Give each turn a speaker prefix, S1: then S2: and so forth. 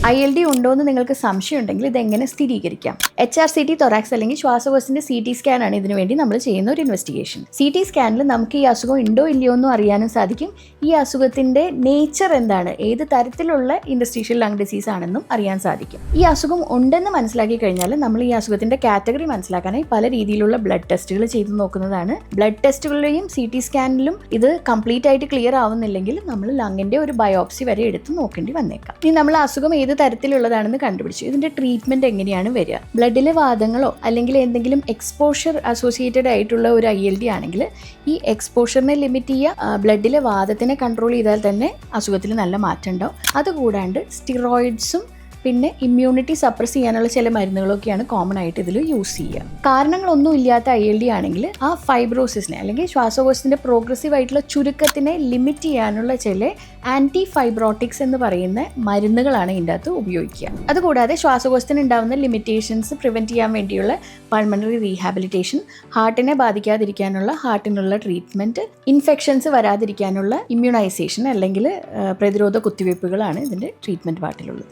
S1: ILD ഉണ്ടോ എന്ന് നിങ്ങൾക്ക് സംശയം ഉണ്ടെങ്കിൽ ഇതെങ്ങനെ സ്ഥിരീകരിക്കാം? HRCT തൊറാക്സ് അല്ലെങ്കിൽ ശ്വാസകോശത്തിന്റെ CT സ്കാൻ ആണ് ഇതിനു വേണ്ടി നമ്മൾ ചെയ്യുന്ന ഒരു ഇൻവെസ്റ്റിഗേഷൻ. CT സ്കാനിൽ നമുക്ക് ഈ അസുഖം ഉണ്ടോ ഇല്ലയോ എന്നും അറിയാനും സാധിക്കും. ഈ അസുഖത്തിന്റെ നേച്ചർ എന്താണ്, ഏത് തരത്തിലുള്ള ഇൻഡസ്ട്രീഷ്യൽ ലങ് ഡിസീസ് ആണെന്നും അറിയാൻ സാധിക്കും. ഈ അസുഖം ഉണ്ടെന്ന് മനസ്സിലാക്കി കഴിഞ്ഞാൽ നമ്മൾ ഈ അസുഖത്തിന്റെ കാറ്റഗറി മനസ്സിലാക്കാനായി പല രീതിയിലുള്ള ബ്ലഡ് ടെസ്റ്റുകൾ ചെയ്തു നോക്കുന്നതാണ്. ബ്ലഡ് ടെസ്റ്റുകളിലെയും CT സ്കാനിലും ഇത് കംപ്ലീറ്റ് ആയിട്ട് ക്ലിയർ ആവുന്നില്ലെങ്കിൽ നമ്മൾ ലങ്ങിന്റെ ഒരു ബയോപ്സി വരെ എടുത്ത് നോക്കേണ്ടി വന്നേക്കാം. ഇനി നമ്മൾ അസുഖം ഏത് തരത്തിലുള്ളതാണെന്ന് കണ്ടുപിടിച്ചു. ഇതിന്റെ ട്രീറ്റ്മെന്റ് എങ്ങനെയാണ് വരിക? ബ്ലഡിലെ വാദങ്ങളോ അല്ലെങ്കിൽ എന്തെങ്കിലും എക്സ്പോഷർ അസോസിയേറ്റഡ് ആയിട്ടുള്ള ഒരു ILD ആണെങ്കിൽ ഈ എക്സ്പോഷറിനെ ലിമിറ്റ് ചെയ്യുക, ബ്ലഡിലെ വാദത്തിനെ കൺട്രോൾ ചെയ്താൽ തന്നെ അസുഖത്തിൽ നല്ല മാറ്റം ഉണ്ടാവും. അതുകൂടാണ്ട് സ്റ്റിറോയിഡ്സും പിന്നെ ഇമ്മ്യൂണിറ്റി സപ്രസ് ചെയ്യാനുള്ള ചില മരുന്നുകളൊക്കെയാണ് കോമൺ ആയിട്ട് ഇതിൽ യൂസ് ചെയ്യുക. കാരണങ്ങളൊന്നും ഇല്ലാത്ത ILD ആണെങ്കിൽ ആ ഫൈബ്രോസിസിനെ അല്ലെങ്കിൽ ശ്വാസകോശത്തിന്റെ പ്രോഗ്രസീവ് ആയിട്ടുള്ള ചുരുക്കത്തിനെ ലിമിറ്റ് ചെയ്യാനുള്ള ചില ആൻറ്റി ഫൈബ്രോട്ടിക്സ് എന്ന് പറയുന്ന മരുന്നുകളാണ് ഇതിൻ്റെ അകത്ത് ഉപയോഗിക്കുക. അതുകൂടാതെ ശ്വാസകോശത്തിന് ഉണ്ടാകുന്ന ലിമിറ്റേഷൻസ് പ്രിവെൻറ്റ് ചെയ്യാൻ വേണ്ടിയുള്ള പൾമണറി റീഹാബിലിറ്റേഷൻ, ഹാർട്ടിനെ ബാധിക്കാതിരിക്കാനുള്ള ഹാർട്ടിനുള്ള ട്രീറ്റ്മെൻറ്റ്, ഇൻഫെക്ഷൻസ് വരാതിരിക്കാനുള്ള ഇമ്മ്യൂണൈസേഷൻ അല്ലെങ്കിൽ പ്രതിരോധ കുത്തിവയ്പ്പുകളാണ് ഇതിൻ്റെ ട്രീറ്റ്മെൻറ്റ് പാർട്ടിലുള്ളത്.